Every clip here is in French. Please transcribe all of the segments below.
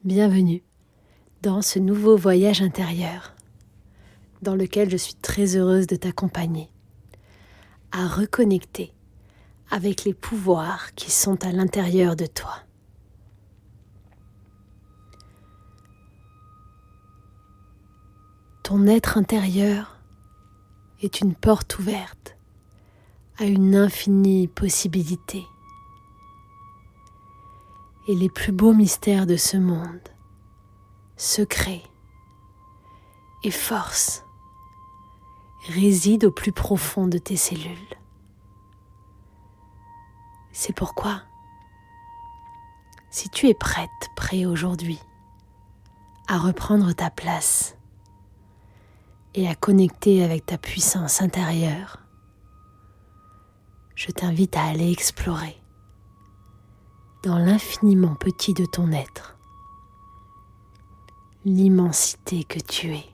Bienvenue dans ce nouveau voyage intérieur dans lequel je suis très heureuse de t'accompagner à reconnecter avec les pouvoirs qui sont à l'intérieur de toi. Ton être intérieur est une porte ouverte à une infinie possibilité. Et les plus beaux mystères de ce monde, secrets et force, résident au plus profond de tes cellules. C'est pourquoi, si tu es prêt aujourd'hui à reprendre ta place et à connecter avec ta puissance intérieure, je t'invite à aller explorer dans l'infiniment petit de ton être, l'immensité que tu es.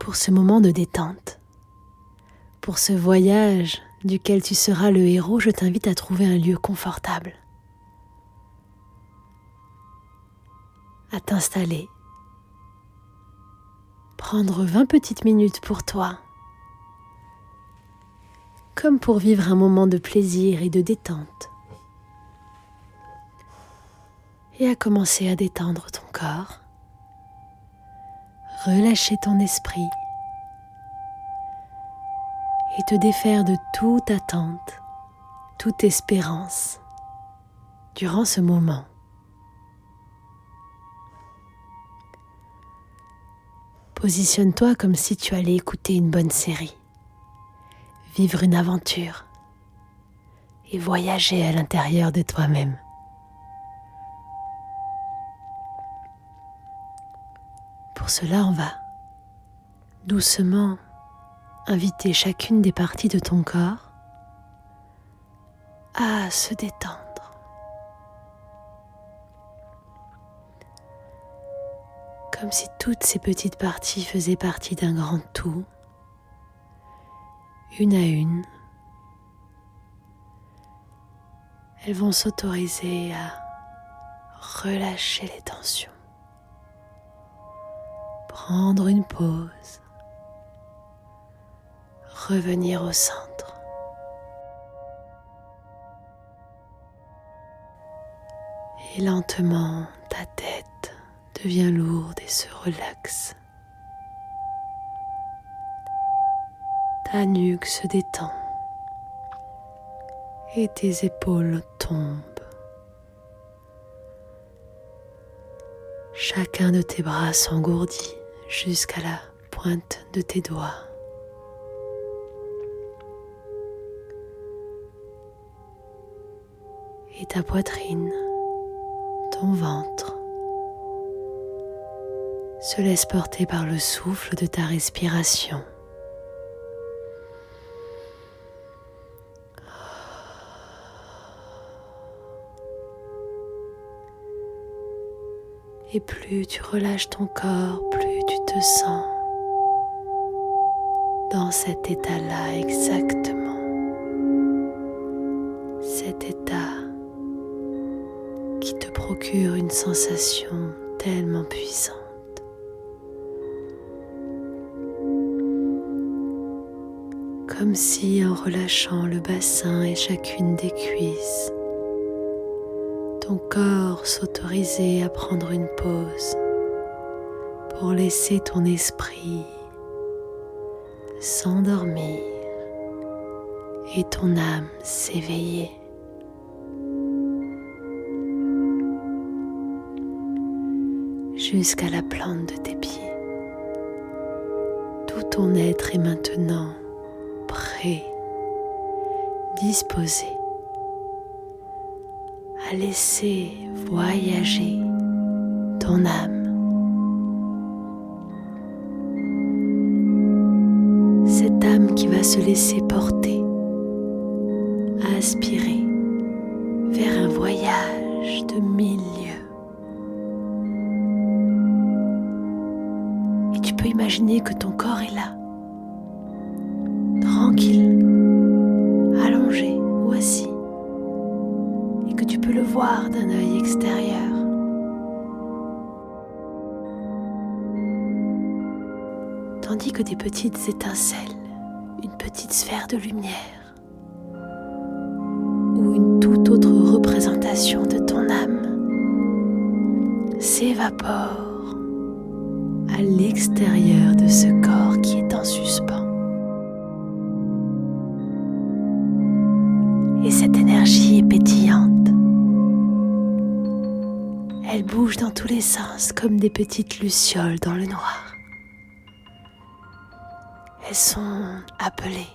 Pour ce moment de détente, pour ce voyage duquel tu seras le héros, je t'invite à trouver un lieu confortable, à t'installer, prendre 20 petites minutes pour toi, comme pour vivre un moment de plaisir et de détente, et à commencer à détendre ton corps, relâcher ton esprit et te défaire de toute attente, toute espérance durant ce moment. Positionne-toi comme si tu allais écouter une bonne série, vivre une aventure et voyager à l'intérieur de toi-même. Pour cela, on va doucement inviter chacune des parties de ton corps à se détendre. Comme si toutes ces petites parties faisaient partie d'un grand tout, une à une. Elles vont s'autoriser à relâcher les tensions, prendre une pause, revenir au centre. Et lentement, ta tête devient lourde et se relaxe. Ta nuque se détend et tes épaules tombent. Chacun de tes bras s'engourdit jusqu'à la pointe de tes doigts. Et ta poitrine, ton ventre, se laisse porter par le souffle de ta respiration. Et plus tu relâches ton corps, plus tu te sens dans cet état-là exactement. Cet état qui te procure une sensation tellement puissante. Comme si en relâchant le bassin et chacune des cuisses, ton corps s'autorisait à prendre une pause pour laisser ton esprit s'endormir et ton âme s'éveiller. Jusqu'à la plante de tes pieds. Tout ton être est maintenant prêt, disposé à laisser voyager ton âme. Cette âme qui va se laisser porter, à aspirer vers un voyage de 1000 lieues. Et tu peux imaginer que ton corps est là, tranquille, allongé ou assis, et que tu peux le voir d'un œil extérieur. Tandis que des petites étincelles, une petite sphère de lumière ou une toute autre représentation de ton âme s'évapore à l'extérieur de ce corps qui est en suspens. Et cette énergie est pétillante. Elle bouge dans tous les sens comme des petites lucioles dans le noir. Elles sont appelées.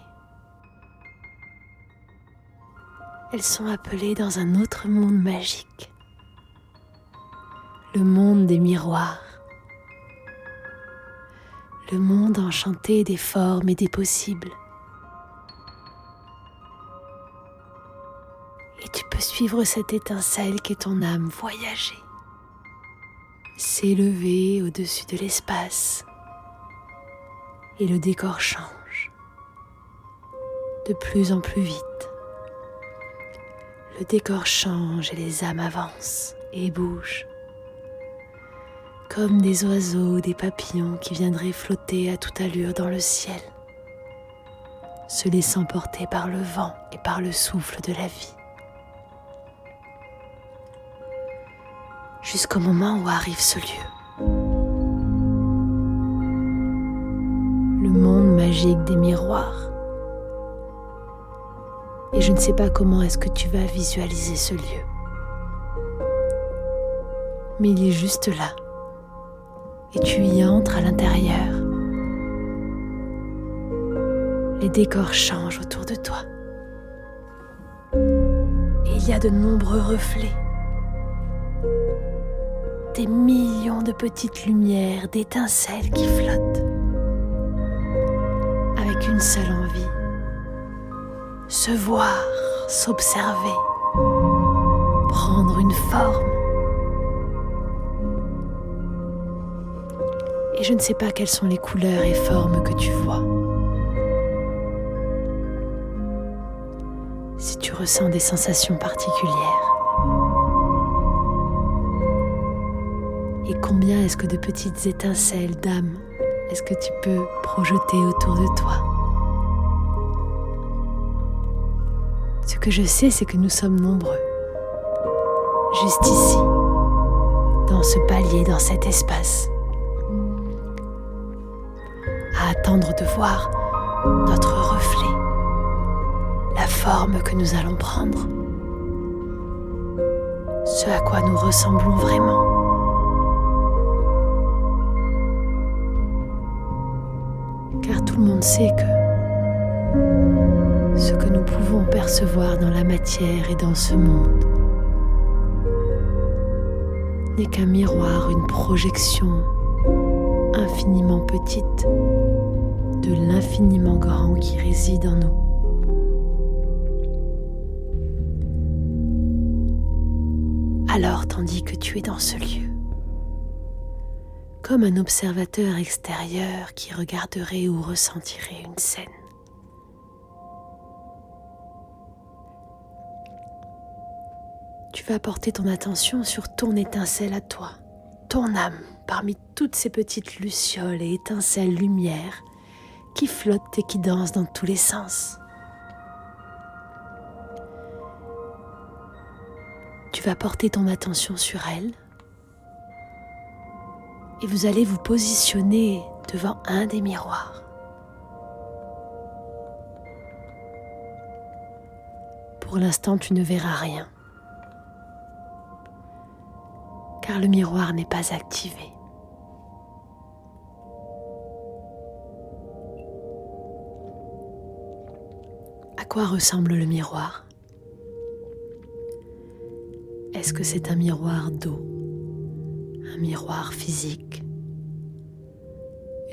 Elles sont appelées dans un autre monde magique. Le monde des miroirs. Le monde enchanté des formes et des possibles. Et tu peux suivre cette étincelle qu'est ton âme voyager, s'élever au-dessus de l'espace. Et le décor change de plus en plus vite. Le décor change et les âmes avancent et bougent, comme des oiseaux ou des papillons qui viendraient flotter à toute allure dans le ciel, se laissant porter par le vent et par le souffle de la vie. Jusqu'au moment où arrive ce lieu. Le monde magique des miroirs. Et je ne sais pas comment est-ce que tu vas visualiser ce lieu. Mais il est juste là. Et tu y entres à l'intérieur. Les décors changent autour de toi. Et il y a de nombreux reflets. Des millions de petites lumières, d'étincelles qui flottent. Avec une seule envie, se voir, s'observer, prendre une forme. Et je ne sais pas quelles sont les couleurs et formes que tu vois. Si tu ressens des sensations particulières. Et combien est-ce que de petites étincelles d'âme est-ce que tu peux projeter autour de toi? Ce que je sais, c'est que nous sommes nombreux, juste ici, dans ce palier, dans cet espace, à attendre de voir notre reflet, la forme que nous allons prendre, ce à quoi nous ressemblons vraiment. Car tout le monde sait que ce que nous pouvons percevoir dans la matière et dans ce monde n'est qu'un miroir, une projection infiniment petite de l'infiniment grand qui réside en nous. Alors, tandis que tu es dans ce lieu, comme un observateur extérieur qui regarderait ou ressentirait une scène, tu vas porter ton attention sur ton étincelle à toi, ton âme, parmi toutes ces petites lucioles et étincelles lumière qui flottent et qui dansent dans tous les sens. Tu vas porter ton attention sur elle et vous allez vous positionner devant un des miroirs. Pour l'instant, tu ne verras rien, car le miroir n'est pas activé. À quoi ressemble le miroir ? Est-ce que c'est un miroir d'eau ? Un miroir physique,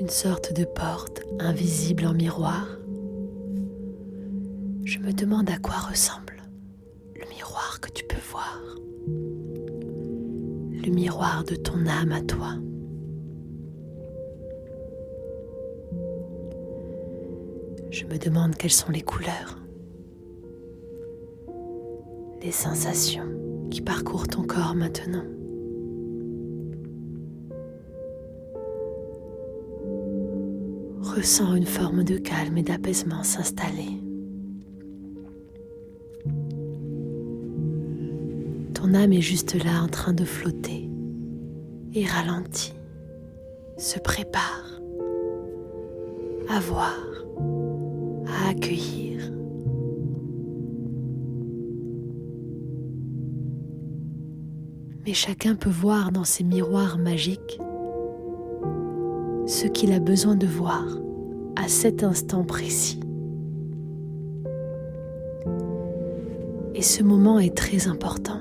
une sorte de porte invisible en miroir? Je me demande à quoi ressemble le miroir que tu peux voir, le miroir de ton âme à toi. Je me demande quelles sont les couleurs les sensations qui parcourent ton corps maintenant. Ressens une forme de calme et d'apaisement s'installer. Ton âme est juste là en train de flotter et ralentit, se prépare à voir, à accueillir. Mais chacun peut voir dans ces miroirs magiques ce qu'il a besoin de voir à cet instant précis. Et ce moment est très important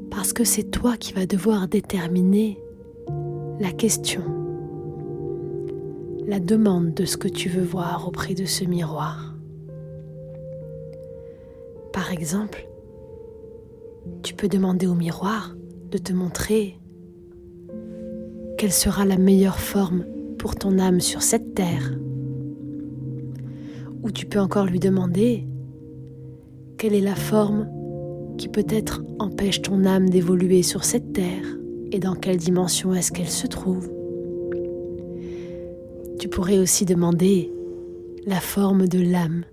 parce que c'est toi qui vas devoir déterminer la question, la demande de ce que tu veux voir auprès de ce miroir. Par exemple, tu peux demander au miroir de te montrer quelle sera la meilleure forme pour ton âme sur cette terre. Ou tu peux encore lui demander quelle est la forme qui peut-être empêche ton âme d'évoluer sur cette terre et dans quelle dimension est-ce qu'elle se trouve. Tu pourrais aussi demander la forme de l'âme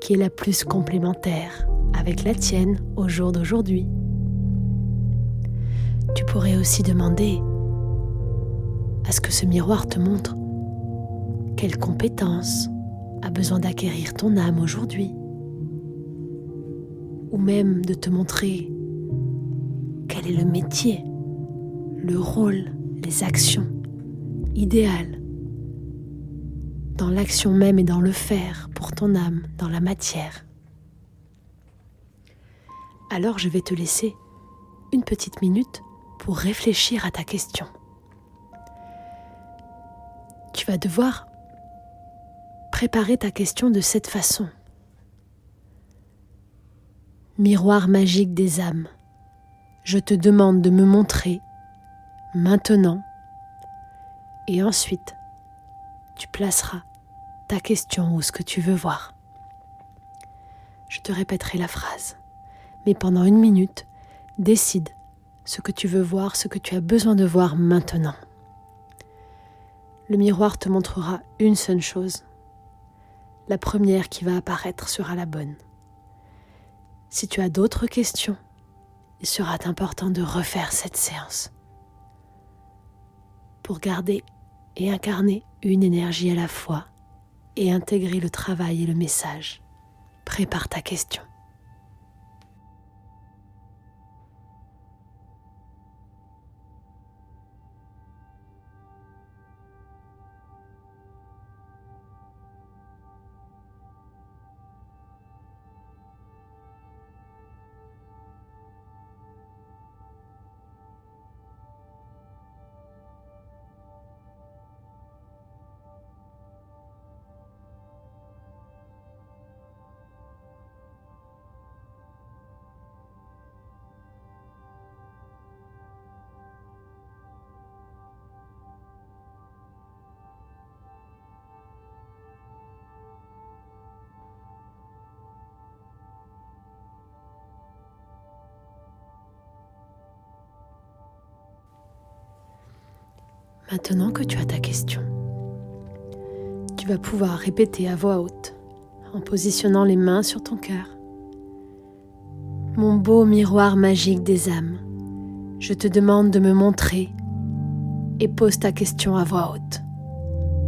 qui est la plus complémentaire avec la tienne au jour d'aujourd'hui. Tu pourrais aussi demander à ce que ce miroir te montre quelle compétence a besoin d'acquérir ton âme aujourd'hui. Ou même de te montrer quel est le métier, le rôle, les actions idéales dans l'action même et dans le faire pour ton âme, dans la matière. Alors je vais te laisser une petite minute pour réfléchir à ta question. Tu vas devoir préparer ta question de cette façon. Miroir magique des âmes, je te demande de me montrer maintenant et ensuite tu placeras ta question ou ce que tu veux voir. Je te répéterai la phrase, mais pendant 1 minute, décide ce que tu veux voir, ce que tu as besoin de voir maintenant. Le miroir te montrera une seule chose. La première qui va apparaître sera la bonne. Si tu as d'autres questions, il sera important de refaire cette séance pour garder et incarner une énergie à la fois et intégrer le travail et le message. Prépare ta question. Maintenant que tu as ta question, tu vas pouvoir répéter à voix haute, en positionnant les mains sur ton cœur. Mon beau miroir magique des âmes, je te demande de me montrer et pose ta question à voix haute.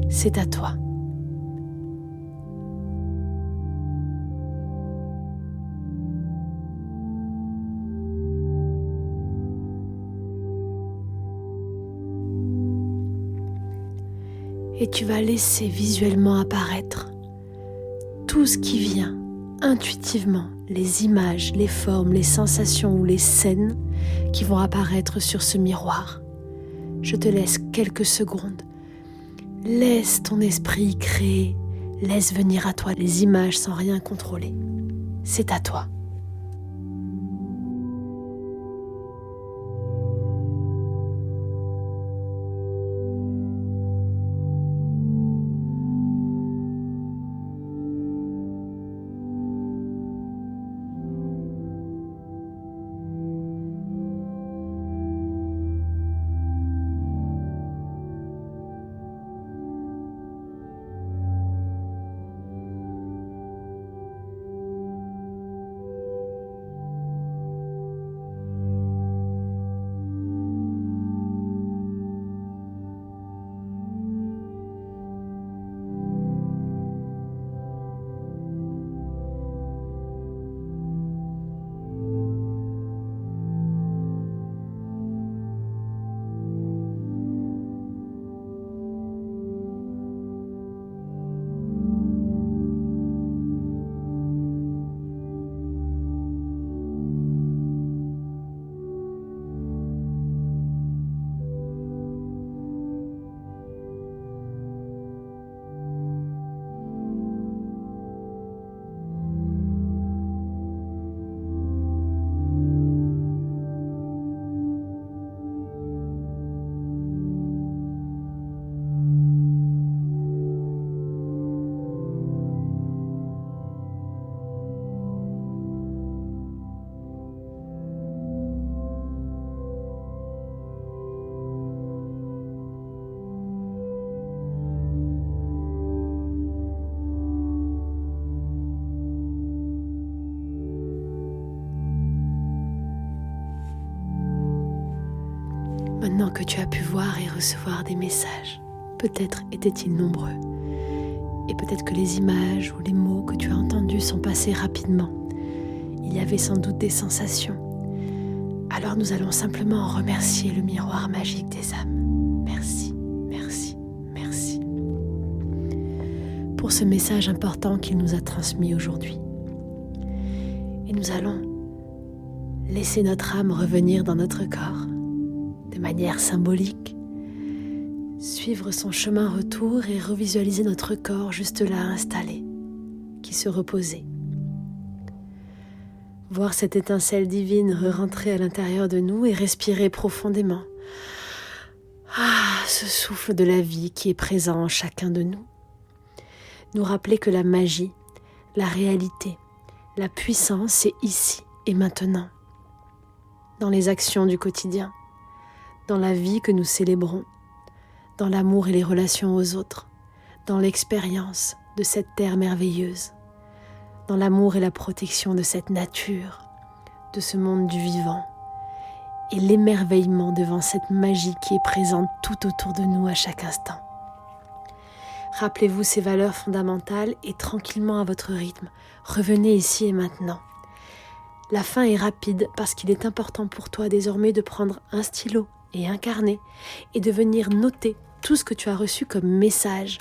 C'est à toi. Et tu vas laisser visuellement apparaître tout ce qui vient intuitivement, les images, les formes, les sensations ou les scènes qui vont apparaître sur ce miroir. Je te laisse quelques secondes. Laisse ton esprit créer, laisse venir à toi les images sans rien contrôler. C'est à toi. Maintenant que tu as pu voir et recevoir des messages, peut-être étaient-ils nombreux. Et peut-être que les images ou les mots que tu as entendus sont passés rapidement. Il y avait sans doute des sensations. Alors nous allons simplement remercier le miroir magique des âmes. Merci, merci, merci. Pour ce message important qu'il nous a transmis aujourd'hui. Et nous allons laisser notre âme revenir dans notre corps de manière symbolique, suivre son chemin retour et revisualiser notre corps juste là installé, qui se reposait. Voir cette étincelle divine re-rentrer à l'intérieur de nous et respirer profondément. Ce souffle de la vie qui est présent en chacun de nous. Nous rappeler que la magie, la réalité, la puissance est ici et maintenant, dans les actions du quotidien, dans la vie que nous célébrons, dans l'amour et les relations aux autres, dans l'expérience de cette terre merveilleuse, dans l'amour et la protection de cette nature, de ce monde du vivant, et l'émerveillement devant cette magie qui est présente tout autour de nous à chaque instant. Rappelez-vous ces valeurs fondamentales et tranquillement à votre rythme, revenez ici et maintenant. La fin est rapide parce qu'il est important pour toi désormais de prendre un stylo et un carnet et de venir noter tout ce que tu as reçu comme message.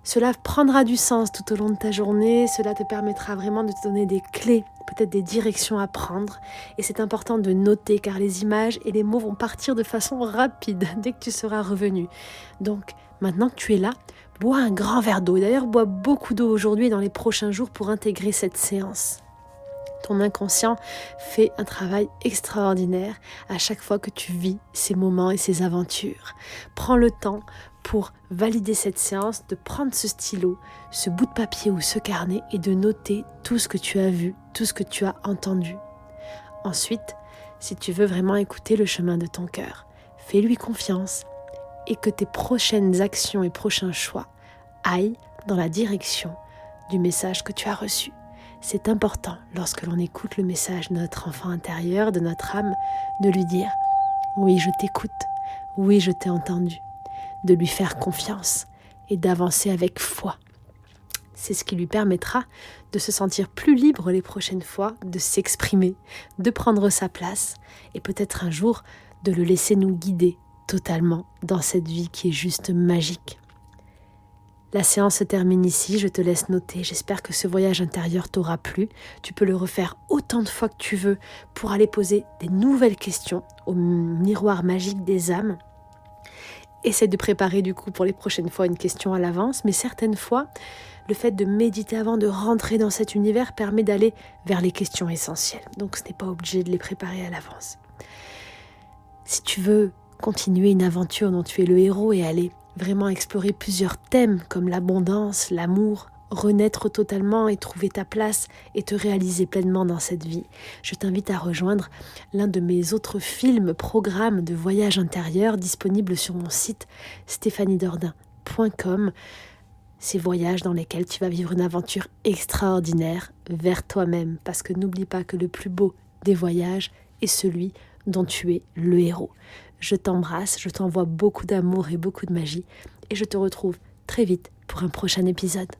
Cela prendra du sens tout au long de ta journée, cela te permettra vraiment de te donner des clés, peut-être des directions à prendre. Et c'est important de noter car les images et les mots vont partir de façon rapide dès que tu seras revenu. Donc maintenant que tu es là, bois un grand verre d'eau. D'ailleurs, bois beaucoup d'eau aujourd'hui et dans les prochains jours pour intégrer cette séance. Ton inconscient fait un travail extraordinaire à chaque fois que tu vis ces moments et ces aventures. Prends le temps pour valider cette séance, de prendre ce stylo, ce bout de papier ou ce carnet et de noter tout ce que tu as vu, tout ce que tu as entendu. Ensuite, si tu veux vraiment écouter le chemin de ton cœur, fais-lui confiance et que tes prochaines actions et prochains choix aillent dans la direction du message que tu as reçu. C'est important, lorsque l'on écoute le message de notre enfant intérieur, de notre âme, de lui dire « Oui, je t'écoute, oui, je t'ai entendu », de lui faire confiance et d'avancer avec foi. C'est ce qui lui permettra de se sentir plus libre les prochaines fois, de s'exprimer, de prendre sa place et peut-être un jour de le laisser nous guider totalement dans cette vie qui est juste magique. La séance se termine ici, je te laisse noter. J'espère que ce voyage intérieur t'aura plu. Tu peux le refaire autant de fois que tu veux pour aller poser des nouvelles questions au miroir magique des âmes. Essaie de préparer du coup pour les prochaines fois une question à l'avance, mais certaines fois, le fait de méditer avant de rentrer dans cet univers permet d'aller vers les questions essentielles. Donc ce n'est pas obligé de les préparer à l'avance. Si tu veux continuer une aventure dont tu es le héros et aller vraiment explorer plusieurs thèmes comme l'abondance, l'amour, renaître totalement et trouver ta place et te réaliser pleinement dans cette vie, je t'invite à rejoindre l'un de mes autres films, programmes de voyage intérieur disponibles sur mon site stéphaniedordain.com. Ces voyages dans lesquels tu vas vivre une aventure extraordinaire vers toi-même, parce que n'oublie pas que le plus beau des voyages est celui dont tu es le héros. Je t'embrasse, je t'envoie beaucoup d'amour et beaucoup de magie et je te retrouve très vite pour un prochain épisode.